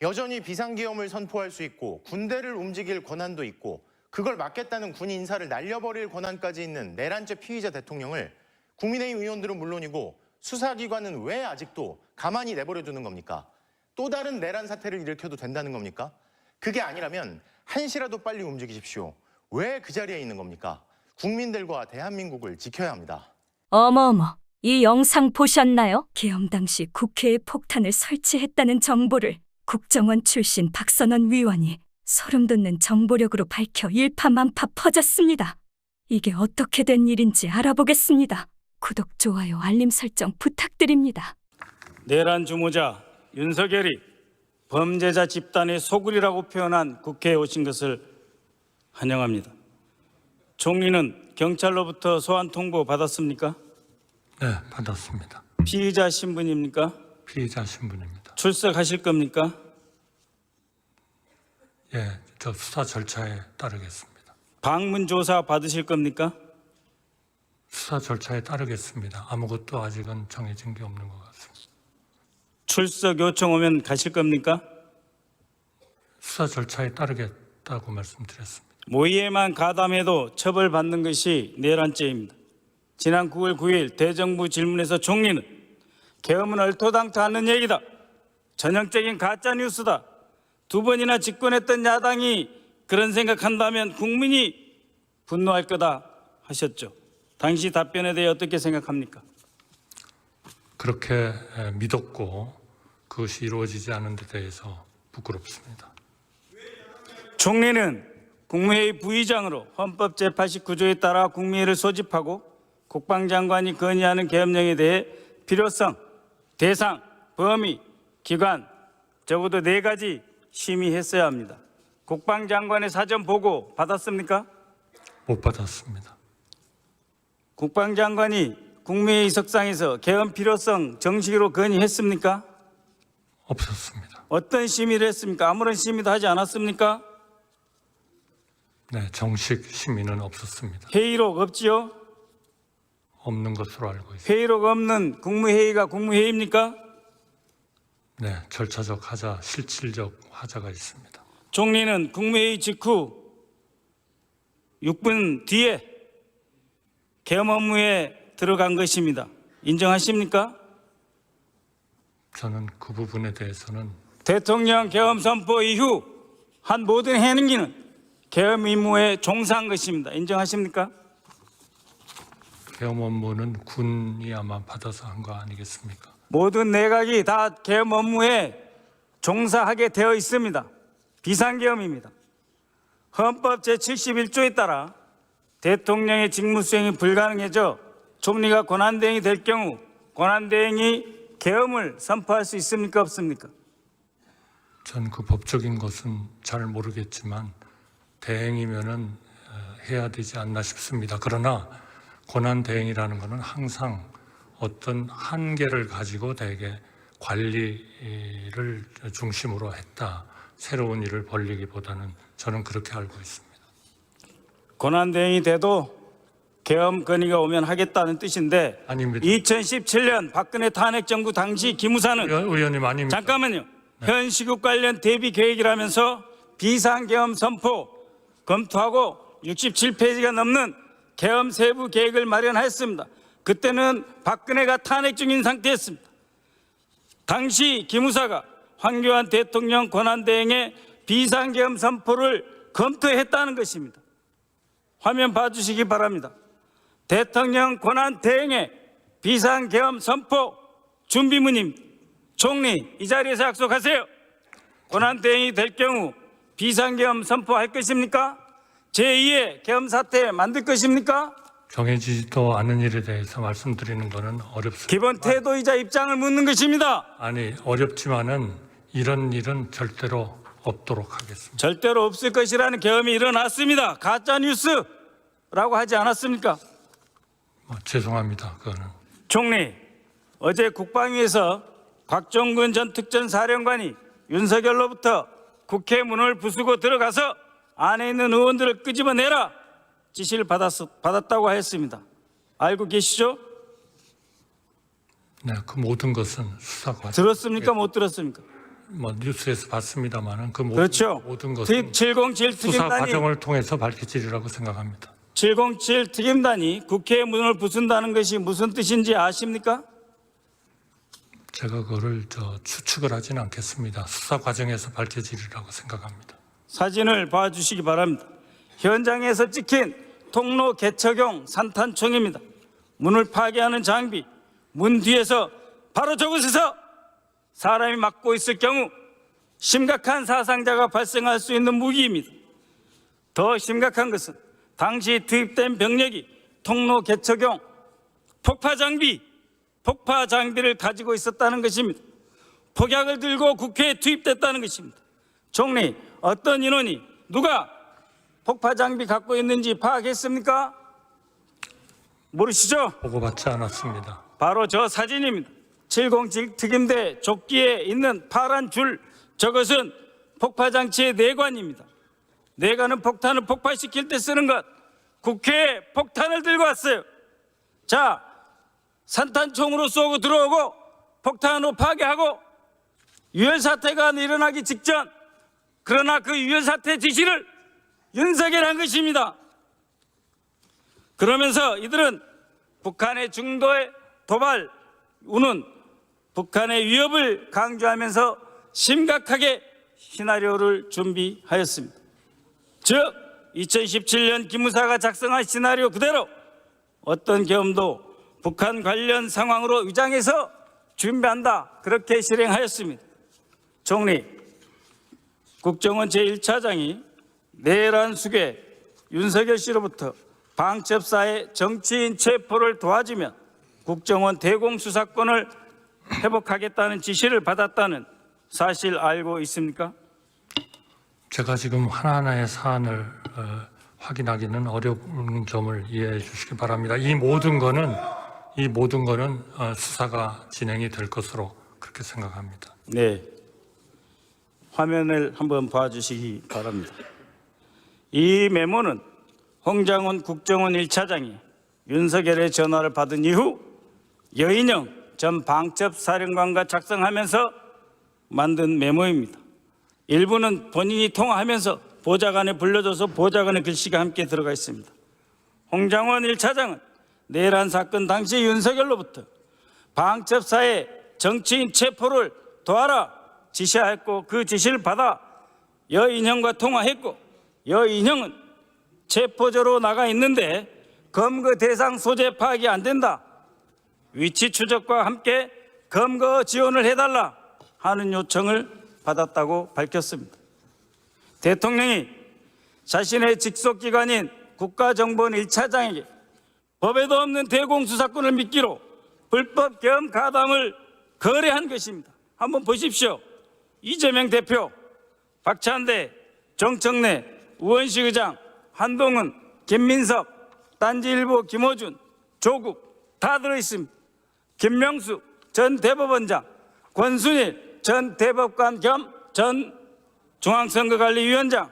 여전히 비상계엄을 선포할 수 있고 군대를 움직일 권한도 있고 그걸 막겠다는 군 인사를 날려버릴 권한까지 있는 내란죄 피의자 대통령을 국민의힘 의원들은 물론이고 수사기관은 왜 아직도 가만히 내버려두는 겁니까? 또 다른 내란 사태를 일으켜도 된다는 겁니까? 그게 아니라면 한시라도 빨리 움직이십시오. 왜 그 자리에 있는 겁니까? 국민들과 대한민국을 지켜야 합니다. 어머어머, 이 영상 보셨나요? 계엄 당시 국회에 폭탄을 설치했다는 정보를 국정원 출신 박선원 위원이 소름 돋는 정보력으로 밝혀 일파만파 퍼졌습니다. 이게 어떻게 된 일인지 알아보겠습니다. 구독, 좋아요, 알림 설정 부탁드립니다. 내란 주모자 윤석열이 범죄자 집단의 소굴이라고 표현한 국회에 오신 것을 환영합니다. 총리는 경찰로부터 소환 통보 받았습니까? 네, 받았습니다. 피의자 신분입니까? 피의자 신분입니다. 출석하실 겁니까? 예, 저 수사 절차에 따르겠습니다. 방문 조사 받으실 겁니까? 수사 절차에 따르겠습니다. 아무것도 아직은 정해진 게 없는 것 같습니다. 출석 요청 오면 가실 겁니까? 수사 절차에 따르겠다고 말씀드렸습니다. 모의에만 가담해도 처벌받는 것이 내란죄입니다. 지난 9월 9일 대정부 질문에서 총리는 계엄은 얼토당토 않는 얘기다. 전형적인 가짜뉴스다. 두 번이나 집권했던 야당이 그런 생각한다면 국민이 분노할 거다 하셨죠. 당시 답변에 대해 어떻게 생각합니까? 그렇게 믿었고 그것이 이루어지지 않은 데 대해서 부끄럽습니다. 총리는 국무회의 부의장으로 헌법 제89조에 따라 국무회의를 소집하고 국방장관이 건의하는 계엄령에 대해 필요성, 대상, 범위, 기관 적어도 4가지 심의했어야 합니다. 국방장관의 사전 보고 받았습니까? 못 받았습니다. 국방장관이 국무회의 석상에서 계엄 필요성 정식으로 건의했습니까? 없었습니다. 어떤 심의를 했습니까? 아무런 심의도 하지 않았습니까? 네, 정식 심의는 없었습니다. 회의록 없지요? 없는 것으로 알고 있습니다. 회의록 없는 국무회의가 국무회의입니까? 네, 절차적 하자, 실질적 하자가 있습니다. 총리는 국무회의 직후 6분 뒤에 계엄 업무에 들어간 것입니다. 인정하십니까? 저는 그 부분에 대해서는 대통령 계엄 선포 이후 한 모든 행위는 계엄 임무에 종사한 것입니다. 인정하십니까? 계엄 업무는 군이 아마 받아서 한 거 아니겠습니까? 모든 내각이 다 계엄 업무에 종사하게 되어 있습니다. 비상계엄입니다. 헌법 제71조에 따라 대통령의 직무수행이 불가능해져 총리가 권한대행이 될 경우 권한대행이 계엄을 선포할 수 있습니까? 없습니까? 전 그 법적인 것은 잘 모르겠지만 대행이면은 해야 되지 않나 싶습니다. 그러나 권한 대행이라는 것은 항상 어떤 한계를 가지고 대개 관리를 중심으로 했다. 새로운 일을 벌리기보다는 저는 그렇게 알고 있습니다. 권한대행이 돼도 계엄 건의가 오면 하겠다는 뜻인데 아닙니다. 2017년 박근혜 탄핵 정부 당시 기무사는 의원님 아닙니다. 잠깐만요. 현 시국 관련 대비 계획이라면서 비상계엄 선포 검토하고 67페이지가 넘는 계엄 세부 계획을 마련했습니다. 그때는 박근혜가 탄핵 중인 상태였습니다. 당시 기무사가 황교안 대통령 권한대행의 비상계엄 선포를 검토했다는 것입니다. 화면 봐주시기 바랍니다. 대통령 권한대행의 비상계엄 선포 준비문입니다. 총리, 이 자리에서 약속하세요. 권한대행이 될 경우 비상계엄 선포할 것입니까? 제2의 계엄 사태 만들 것입니까? 정해지지도 않은 일에 대해서 말씀드리는 것은 어렵습니다. 기본 태도이자 입장을 묻는 것입니다. 아니, 어렵지만은 이런 일은 절대로 없도록 하겠습니다. 절대로 없을 것이라는 계엄이 일어났습니다. 가짜 뉴스라고 하지 않았습니까? 죄송합니다. 그거는. 총리, 어제 국방위에서 곽종근 전 특전사령관이 윤석열로부터 국회 문을 부수고 들어가서 안에 있는 의원들을 끄집어내라 지시를 받았다고 했습니다. 알고 계시죠? 네, 그 모든 것은 수사 과정. 들었습니까? 못 들었습니까? 뭐 뉴스에서 봤습니다만은 그 그렇죠. 모든 것은 707 수사 특임단이 과정을 통해서 밝혀지리라고 생각합니다. 707 특임단이 국회의 문을 부순다는 것이 무슨 뜻인지 아십니까? 제가 그거를 추측을 하지는 않겠습니다. 수사 과정에서 밝혀지리라고 생각합니다. 사진을 봐주시기 바랍니다. 현장에서 찍힌 통로 개척용 산탄총입니다. 문을 파괴하는 장비, 문 뒤에서 바로 저곳에서 사람이 막고 있을 경우 심각한 사상자가 발생할 수 있는 무기입니다. 더 심각한 것은 당시 투입된 병력이 통로 개척용 폭파 장비를 가지고 있었다는 것입니다. 폭약을 들고 국회에 투입됐다는 것입니다. 총리, 어떤 인원이 누가 폭파 장비 갖고 있는지 파악했습니까? 모르시죠? 보고받지 않았습니다. 바로 저 사진입니다. 707 특임대 조끼에 있는 파란 줄, 저것은 폭파장치의 내관입니다. 내관은 폭탄을 폭발시킬 때 쓰는 것. 국회에 폭탄을 들고 왔어요. 자, 산탄총으로 쏘고 들어오고 폭탄으로 파괴하고 유혈사태가 일어나기 직전, 그러나 그 유혈사태 지시를 윤석열이 한 것입니다. 그러면서 이들은 북한의 중도의 도발, 우는 북한의 위협을 강조하면서 심각하게 시나리오를 준비하였습니다. 즉 2017년 기무사가 작성한 시나리오 그대로 어떤 계엄도 북한 관련 상황으로 위장해서 준비한다, 그렇게 실행하였습니다. 총리, 국정원 제1차장이 내란 수괴 윤석열 씨로부터 방첩사의 정치인 체포를 도와주면 국정원 대공수사권을 회복하겠다는 지시를 받았다는 사실 알고 있습니까? 제가 지금 하나하나의 사안을 확인하기는 어려운 점을 이해해 주시기 바랍니다. 이 모든 거는 수사가 진행이 될 것으로 그렇게 생각합니다. 네, 화면을 한번 봐주시기 바랍니다. 이 메모는 홍장훈 국정원 1차장이 윤석열의 전화를 받은 이후 여인영 전 방첩사령관과 작성하면서 만든 메모입니다. 일부는 본인이 통화하면서 보좌관에 불러줘서 보좌관의 글씨가 함께 들어가 있습니다. 홍장원 1차장은 내란 사건 당시 윤석열로부터 방첩사의 정치인 체포를 도와라 지시하였고, 그 지시를 받아 여인형과 통화했고, 여인형은 체포조로 나가 있는데 검거 대상 소재 파악이 안 된다, 위치 추적과 함께 검거 지원을 해달라 하는 요청을 받았다고 밝혔습니다. 대통령이 자신의 직속기관인 국가정보원 1차장에게 법에도 없는 대공수사권을 미끼로 불법 계엄 가담을 거래한 것입니다. 한번 보십시오. 이재명 대표, 박찬대, 정청래, 우원식 의장, 한동훈, 김민석, 딴지일보 김어준, 조국 다 들어있습니다. 김명수 전 대법원장, 권순일 전 대법관 겸 전 중앙선거관리위원장,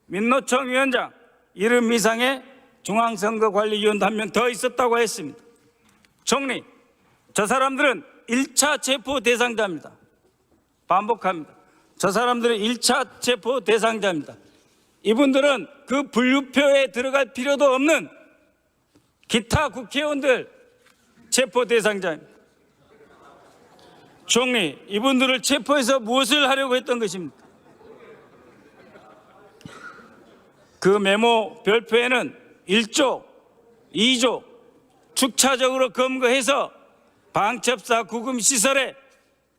민노총 위원장, 이름 이상의 중앙선거관리위원도 한 명 더 있었다고 했습니다. 총리, 저 사람들은 1차 체포 대상자입니다. 반복합니다. 저 사람들은 1차 체포 대상자입니다. 이분들은 그 분류표에 들어갈 필요도 없는 기타 국회의원들 체포 대상자입니다. 총리, 이분들을 체포해서 무엇을 하려고 했던 것입니까? 그 메모 별표에는 1조, 2조 축차적으로 검거해서 방첩사 구금시설에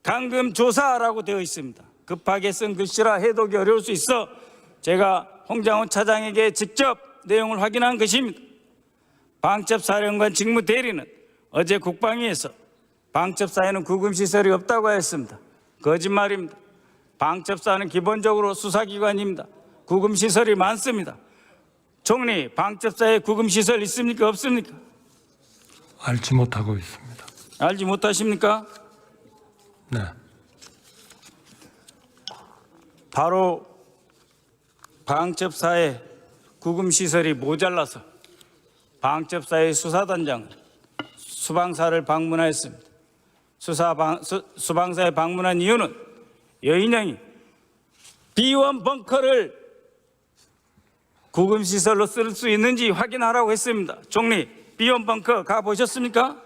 감금조사라고 되어 있습니다. 급하게 쓴 글씨라 해독이 어려울 수 있어 제가 홍장훈 차장에게 직접 내용을 확인한 것입니다. 방첩사령관 직무대리는 어제 국방위에서 방첩사에는 구금시설이 없다고 했습니다. 거짓말입니다. 방첩사는 기본적으로 수사기관입니다. 구금시설이 많습니다. 총리, 방첩사에 구금시설 있습니까? 없습니까? 알지 못하고 있습니다. 알지 못하십니까? 네. 바로 방첩사에 구금시설이 모자라서 방첩사의 수사단장은 수방사를 방문하였습니다. 수방사에 방문한 이유는 여인영이 B1 벙커를 구금시설로 쓸 수 있는지 확인하라고 했습니다. 총리, B1 벙커 가보셨습니까?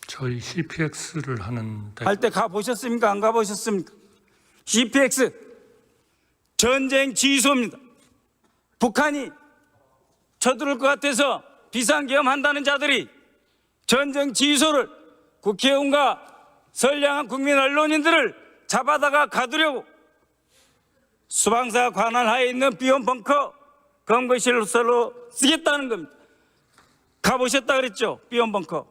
저희 CPX를 하는데 할 때 가보셨습니까? 안 가보셨습니까? CPX 전쟁 지휘소입니다. 북한이 쳐들어올 것 같아서 비상계엄한다는 자들이 전쟁 지휘소를 국회의원과 선량한 국민 언론인들을 잡아다가 가두려고 수방사 관할하에 있는 B1 벙커 검거실로 쓰겠다는 겁니다. 가보셨다 그랬죠? B1 벙커.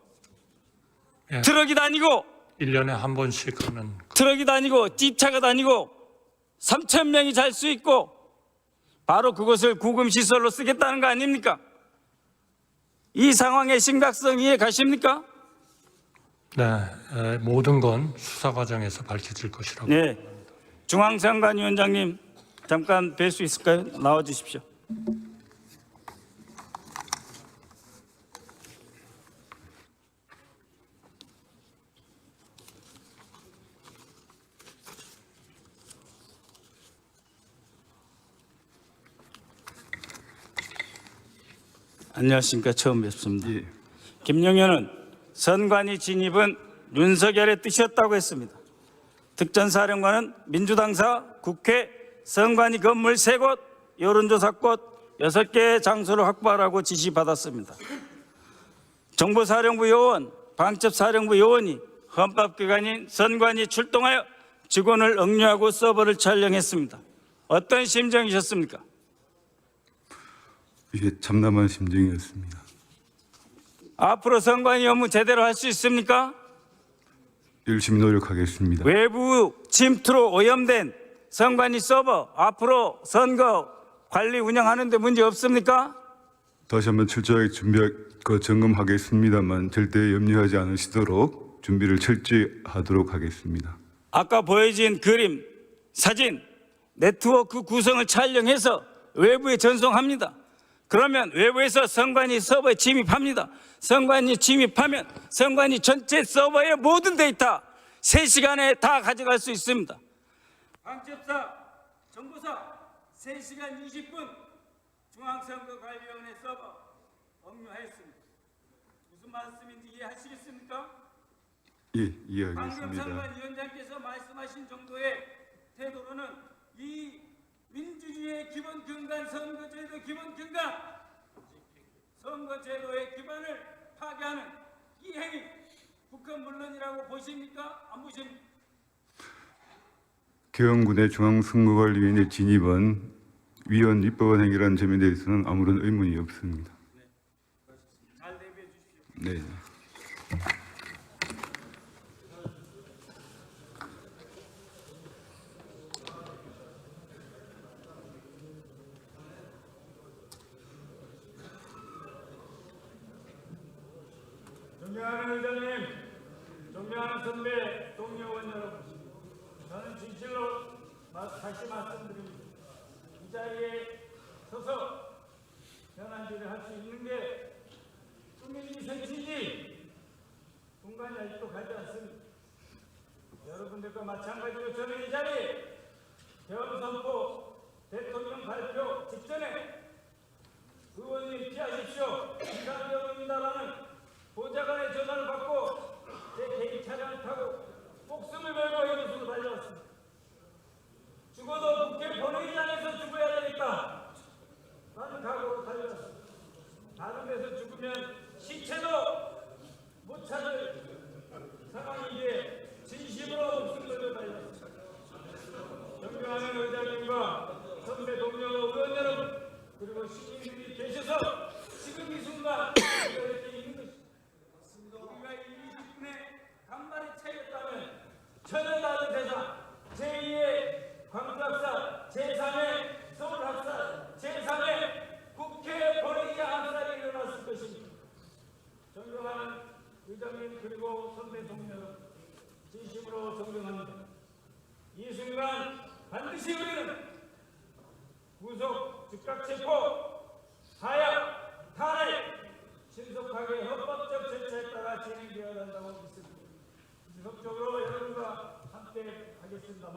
예. 트럭이 다니고 1년에 한 번씩 하는 트럭이 다니고 찝차가 다니고 3천 명이 잘 수 있고 바로 그것을 구금시설로 쓰겠다는 거 아닙니까? 이 상황의 심각성 이해 가십니까? 네, 모든 건 수사 과정에서 밝혀질 것이라고. 네, 중앙선관위원장님 잠깐 뵐 수 있을까요? 나와 주십시오. 안녕하십니까. 처음 뵙습니다. 김용현은 선관위 진입은 윤석열의 뜻이었다고 했습니다. 특전사령관은 민주당사, 국회, 선관위 건물 3곳, 여론조사꽃 6개의 장소를 확보하라고 지시받았습니다. 정보사령부 요원, 방첩사령부 요원이 헌법기관인 선관위에 출동하여 직원을 억류하고 서버를 촬영했습니다. 어떤 심정이셨습니까? 이게 참담한 심정이었습니다. 앞으로 선관위 업무 제대로 할 수 있습니까? 열심히 노력하겠습니다. 외부 침투로 오염된 선관위 서버 앞으로 선거 관리 운영하는 데 문제 없습니까? 다시 한번 철저하게 점검하겠습니다만 절대 염려하지 않으시도록 준비를 철저히 하도록 하겠습니다. 아까 보여진 그림, 사진, 네트워크 구성을 촬영해서 외부에 전송합니다. 그러면 외부에서 선관위 서버에 침입합니다. 선관위 침입하면 선관위 전체 서버의 모든 데이터 3시간에 다 가져갈 수 있습니다. 방첩사, 정보사 3시간 20분 중앙선거관리위원회 서버 억류하였습니다. 무슨 말씀인지 이해하시겠습니까? 예, 방금 이해하겠습니다. 선관위원장께서 말씀하신 정도의 태도로는 이 민주주의의 기본 근간, 선거제도 기본 근간, 선거제도의 기반을 파괴하는 이 행위, 북한 물론이라고 보십니까? 안 보십니까? 개헌군의 중앙선거관리위원회 진입은 위헌 위법한 행위라는 점에 대해서는 아무런 의문이 없습니다. 잘 대비해 주십시오. 네. 존경하는 의장님, 존경하는 선배, 동료 의원 여러분, 저는 진실로 다시 말씀드립니다. 이 자리에 서서 현안질을 할 수 있는 게 국민이 생신지 공간이 아직도 가지 않습니다. 여러분들과 마찬가지로 저는 이 자리에 개헌 선포, 대통령 발표 직전에 의원님 피하십시오, 비상계엄입니다라는 보좌관의 전화를 받고 제 개인 차량을 타고 목숨을 걸고 이곳으로 달려왔습니다. 죽어도 국회 본회의장에서 죽어야 되니까 라는 각오로 달려왔습니다. 다른 데서 죽으면 시체도 못 찾을 상황이기에 진심으로 목숨 걸고 달려왔습니다. 존경하는 의장님과 선배 동료 의원 여러분, 그리고 시민들이 계셔서 지금 이 순간 이렇게 있는 것입니다. 우리가 이 20분에 간만에 차렸다면 전혀 다른 대상, 제2의 광주학살, 제3의 서울학살, 제3의 국회 본회의 암살이 일어났을 것입니다. 존경하는 의장님 그리고 선배 동료 여러분, 진심으로 존경합니다. 이 순간 반드시 우리는 구속, 즉각 체포, 하약, 탄핵 신속하게 헌법적 절차에 따라 진행되어야 한다고 믿습니다. 지속적으로 여러분과 함께 답변하겠습니다.